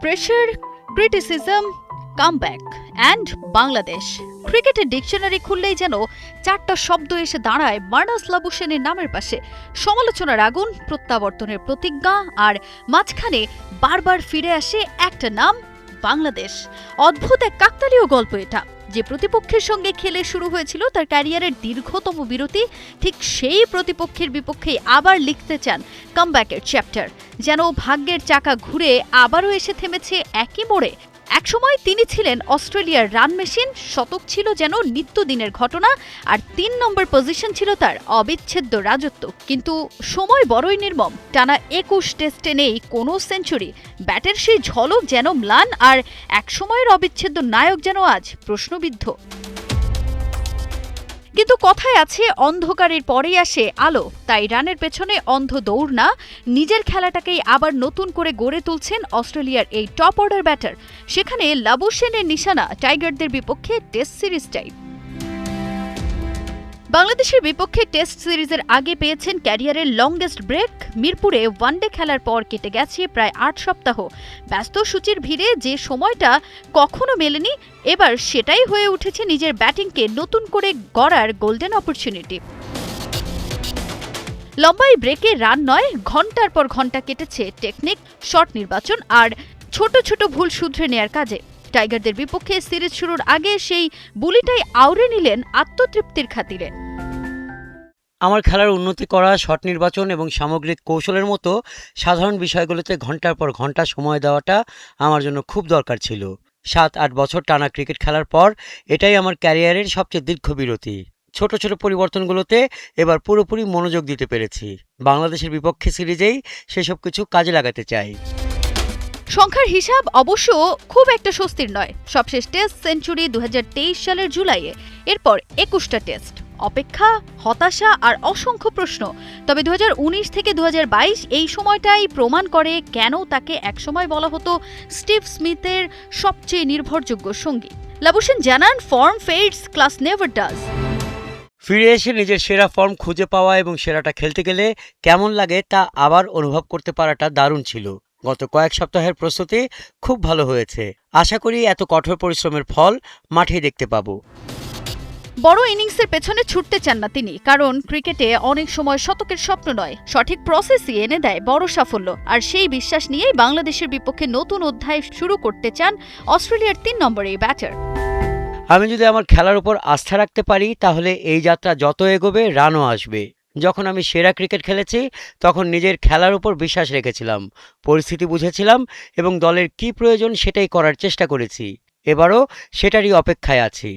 Pressure, criticism, comeback and Bangladesh. ক্রিকেটের dictionary খুললেই যেন চারটা শব্দ এসে দাঁড়ায় মার্নাস লাবুশেনের নামের পাশে। সমালোচনার আগুন, প্রত্যাবর্তনের প্রতিজ্ঞা, আর মাঝখানে বারবার ফিরে আসে একটা নাম, বাংলাদেশ। অদ্ভুত এক কাকতালীয় গল্প এটা। যে প্রতিপক্ষের সঙ্গে খেলে শুরু হয়েছিল তার ক্যারিয়ারের দীর্ঘতম বিরতি, ঠিক সেই প্রতিপক্ষের বিপক্ষেই আবার লিখতে চান কামব্যাকের চ্যাপ্টার। যেন ভাগ্যের চাকা ঘুরে আবারও এসে থেমেছে একই মোড়ে। একসময় তিনি ছিলেন অস্ট্রেলিয়ার রান মেশিন, শতক ছিল যেন নিত্যদিনের ঘটনা, আর ৩ নম্বর পজিশন ছিল তার অবিচ্ছেদ্য রাজত্ব। কিন্তু সময় বড়ই নির্মম। টানা ২১ টেস্টে নেই কোনো সেঞ্চুরি। ব্যাটের সেই ঝলক যেন ম্লান, আর একসময়ের অবিচ্ছেদ্য নায়ক যেন আজ প্রশ্নবিদ্ধ। কিন্তু কথায় আছে, অন্ধকারের পরেই আসে আলো। তাই রানের পেছনে অন্ধ দৌড় না, নিজের খেলাটাকেই আবার নতুন করে গড়ে তুলছেন অস্ট্রেলিয়ার এই টপ অর্ডার ব্যাটার। সেখানে লাবুশেনের নিশানা টাইগারদের বিপক্ষে টেস্ট সিরিজটাই। বাংলাদেশের বিপক্ষে টেস্ট সিরিজের আগে পেয়েছেন ক্যারিয়ারের লংগেস্ট ব্রেক। মিরপুরে ওয়ানডে খেলার পর কেটে গেছে প্রায় ৮ সপ্তাহ। ব্যস্ত সূচির ভিড়ে যে সময়টা কখনো মেলেনি, এবার সেটাই হয়ে উঠেছে নিজের ব্যাটিংকে নতুন করে গড়ার গোল্ডেন অপরচুনিটি। লম্বাই ব্রেকে রান নয়, ঘন্টার পর ঘন্টা কেটেছে টেকনিক, শট নির্বাচন আর ছোট ছোট ভুল শুধরে নেয়ার কাজে। টাইগারদের বিপক্ষে সিরিজ শুরুর আগে সেই বুলিটাই আউড়ে নিলেন আত্মতৃপ্তির খাতিরে। আমার খেলার উন্নতি করা, শট নির্বাচন এবং সামগ্রিক কৌশলের মতো সাধারণ বিষয়গুলোতে ঘন্টার পর ঘন্টা সময় দেওয়াটা আমার জন্য খুব দরকার ছিল। ৭-৮ বছর টানা ক্রিকেট খেলার পর এটাই আমার ক্যারিয়ারের সবচেয়ে দীর্ঘ বিরতি। ছোট ছোট পরিবর্তনগুলোতে এবার পুরোপুরি মনোযোগ দিতে পেরেছি। বাংলাদেশের বিপক্ষে সিরিজেই সেসব কিছু কাজে লাগাতে চাই। সংখ্যার হিসাব অবশ্য খুব একটা স্বস্তির নয়। সবশেষ টেস্ট সেঞ্চুরি ২০২৩ সালের জুলাইয়ে, এরপর ২১টা টেস্ট। অপেক্ষা, হতাশা আর অসংখ্য প্রশ্ন। তবে ২০১৯ থেকে ২০২২ এই সময়টাই প্রমাণ করে কেন তাকে একসময় বলা হতো স্টিভ স্মিথের সবচেয়ে নির্ভরযোগ্য সঙ্গী। লাবুশেন জানান, form fades, class never does. ফিরে এসে নিজের সেরা ফর্ম খুঁজে পাওয়া এবং সেরাটা খেলতে গেলে কেমন লাগে তা আবার অনুভব করতে পারাটা দারুণ ছিল। গত কয়েক সপ্তাহের প্রস্তুতি খুব ভালো হয়েছে। আশা করি এত কঠোর পরিশ্রমের ফল মাঠেই দেখতে পাবো। বড় ইনিংসের পেছনে ছুটতে চান না তিনি, কারণ ক্রিকেটে অনেক সময় শতকের স্বপ্ন নয়, সঠিক প্রসেসই এনে দেয় বড় সাফল্য। আর সেই বিশ্বাস নিয়েই বাংলাদেশের বিপক্ষে নতুন অধ্যায় শুরু করতে চান অস্ট্রেলিয়ার ৩ নম্বরে ব্যাটার। আমি যদি আমার খেলার উপর আস্থা রাখতে পারি তাহলে এই যাত্রা যত এগোবে রানও আসবে। যখন আমি সেরা ক্রিকেট খেলেছি তখন নিজের খেলার উপর বিশ্বাস রেখেছিলাম, পরিস্থিতি বুঝেছিলাম এবং দলের কী প্রয়োজন সেটাই করার চেষ্টা করেছি। এবারও সেটারই অপেক্ষায় আছি।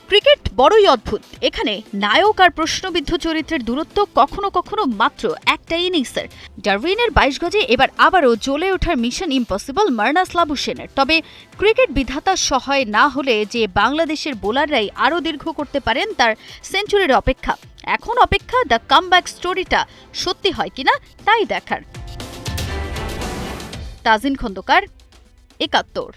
ক্রিকেট বড়ই অদ্ভুত। এখানে নায়ক আর প্রশ্নবিদ্ধ চরিত্রের দূরত্ব কখনো কখনো মাত্র একটা ইনিংসের। ডারউইনের ২২ গজে এবার আবারও জ্বলে ওঠার মিশন ইম্পসিবল মার্নাস লাবুশেনের। তবে ক্রিকেট বিধাতা সহায় না হলে যে বাংলাদেশের বোলাররাই আরও দীর্ঘ করতে পারেন তার সেঞ্চুরির অপেক্ষা। এখন অপেক্ষা দ্য কামব্যাক স্টোরিটা সত্যি হয় কিনা তাই দেখার। তাজিন খন্দকার, ৭১।